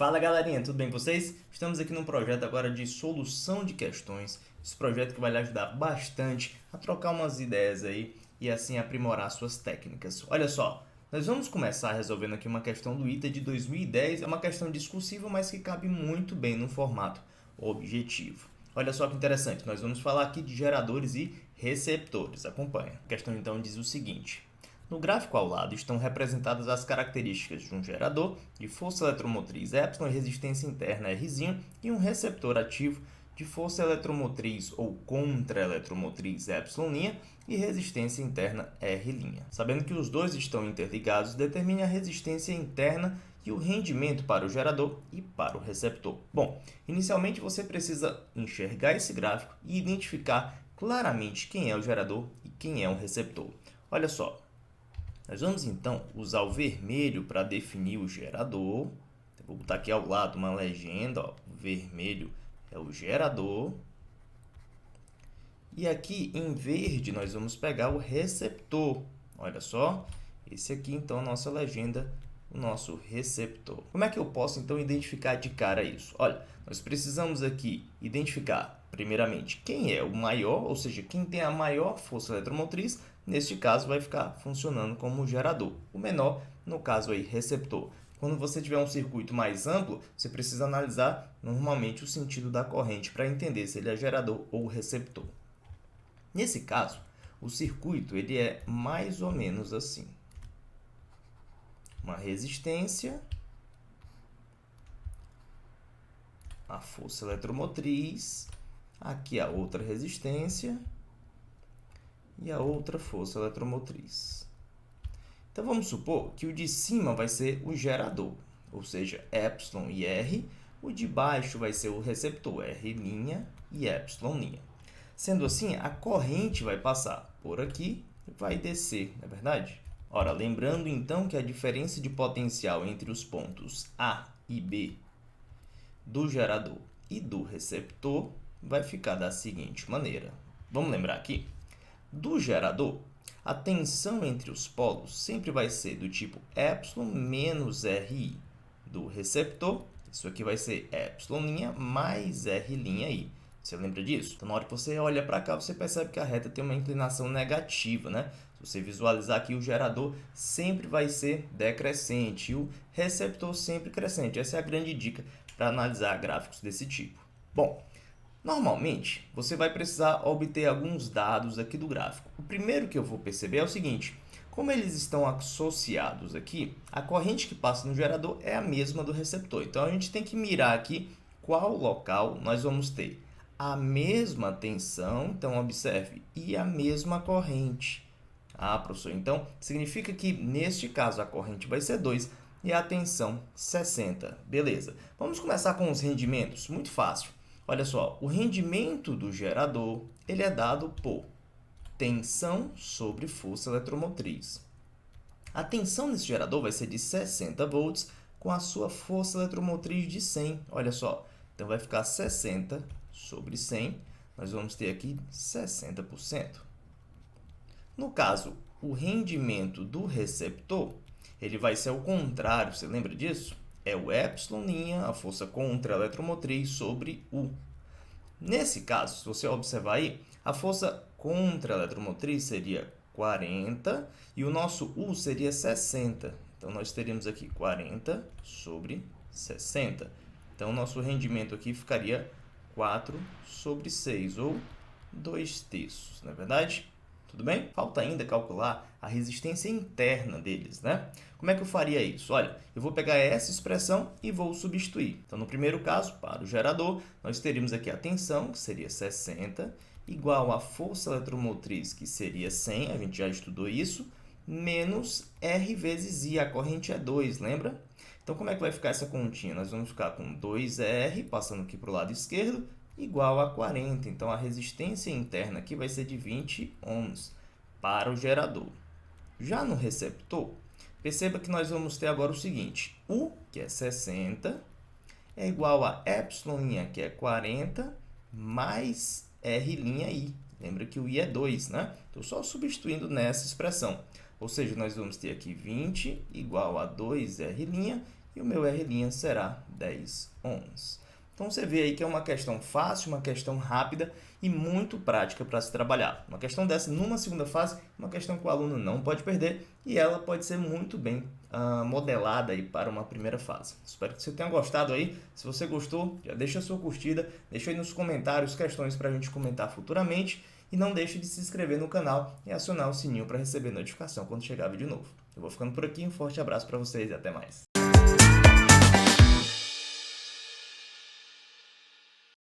Fala galerinha, tudo bem com vocês? Estamos aqui num projeto agora de solução de questões. Esse projeto que vai lhe ajudar bastante a trocar umas ideias aí e assim aprimorar suas técnicas. Olha só, nós vamos começar resolvendo aqui uma questão do ITA de 2010. É uma questão discursiva, mas que cabe muito bem no formato objetivo. Olha só que interessante, nós vamos falar aqui de geradores e receptores. Acompanha. A questão então diz o seguinte: no gráfico ao lado estão representadas as características de um gerador de força eletromotriz E e resistência interna R, e um receptor ativo de força eletromotriz ou contra-eletromotriz E' e resistência interna R'. Sabendo que os dois estão interligados, determine a resistência interna e o rendimento para o gerador e para o receptor. Bom, inicialmente você precisa enxergar esse gráfico e identificar claramente quem é o gerador e quem é o receptor. Olha só, nós vamos então usar o vermelho para definir o gerador. Vou botar aqui ao lado uma legenda, ó. O vermelho é o gerador. E aqui em verde nós vamos pegar o receptor. Olha só, esse aqui então é a nossa legenda, o nosso receptor. Como é que eu posso então identificar de cara isso? Olha, nós precisamos aqui identificar primeiramente quem é o maior, ou seja, quem tem a maior força eletromotriz. Neste caso vai ficar funcionando como gerador. O menor, no caso aí, receptor. Quando você tiver um circuito mais amplo, você precisa analisar normalmente o sentido da corrente para entender se ele é gerador ou receptor. Nesse caso, o circuito ele é mais ou menos assim: uma resistência, a força eletromotriz, aqui a outra resistência e a outra força eletromotriz. Então, vamos supor que o de cima vai ser o gerador, ou seja, E e R. O de baixo vai ser o receptor, R' e E'. Sendo assim, a corrente vai passar por aqui e vai descer, não é verdade? Ora, lembrando então que a diferença de potencial entre os pontos A e B do gerador e do receptor vai ficar da seguinte maneira. Vamos lembrar aqui? Do gerador, a tensão entre os polos sempre vai ser do tipo E menos RI. Do receptor, isso aqui vai ser E' mais R'I. Você lembra disso? Então, na hora que você olha para cá, você percebe que a reta tem uma inclinação negativa, né? Se você visualizar aqui, o gerador sempre vai ser decrescente e o receptor sempre crescente. Essa é a grande dica para analisar gráficos desse tipo. Bom, normalmente, você vai precisar obter alguns dados aqui do gráfico. O primeiro que eu vou perceber é o seguinte: como eles estão associados aqui, a corrente que passa no gerador é a mesma do receptor. Então, a gente tem que mirar aqui qual local nós vamos ter a mesma tensão, então observe, e a mesma corrente. Ah, professor, então significa que neste caso a corrente vai ser 2 e a tensão 60. Beleza. Vamos começar com os rendimentos. Muito fácil. Olha só, o rendimento do gerador ele é dado por tensão sobre força eletromotriz. A tensão nesse gerador vai ser de 60 volts com a sua força eletromotriz de 100. Olha só, então vai ficar 60 sobre 100. Nós vamos ter aqui 60%. No caso, o rendimento do receptor ele vai ser ao contrário. Você lembra disso? É o E', a força contra a eletromotriz, sobre U. Nesse caso, se você observar aí, a força contra a eletromotriz seria 40 e o nosso U seria 60. Então, nós teríamos aqui 40 sobre 60. Então, o nosso rendimento aqui ficaria 4 sobre 6, ou 2/3, não é verdade? Tudo bem? Falta ainda calcular a resistência interna deles, né? Como é que eu faria isso? Olha, eu vou pegar essa expressão e vou substituir. Então, no primeiro caso, para o gerador, nós teríamos aqui a tensão, que seria 60, igual a força eletromotriz, que seria 100, a gente já estudou isso, menos R vezes I, a corrente é 2, lembra? Então, como é que vai ficar essa continha? Nós vamos ficar com 2R, passando aqui para o lado esquerdo, igual a 40. Então, a resistência interna aqui vai ser de 20 ohms para o gerador. Já no receptor, perceba que nós vamos ter agora o seguinte: U, que é 60, é igual a E', que é 40, mais R'I. Lembra que o I é 2, né? Estou só substituindo nessa expressão. Ou seja, nós vamos ter aqui 20 igual a 2R' e o meu R' será 10 ohms. Então você vê aí que é uma questão fácil, uma questão rápida e muito prática para se trabalhar. Uma questão dessa numa segunda fase, uma questão que o aluno não pode perder e ela pode ser muito bem modelada aí para uma primeira fase. Espero que você tenha gostado aí. Se você gostou, já deixa a sua curtida, deixa aí nos comentários questões para a gente comentar futuramente e não deixe de se inscrever no canal e acionar o sininho para receber notificação quando chegar vídeo novo. Eu vou ficando por aqui, um forte abraço para vocês e até mais.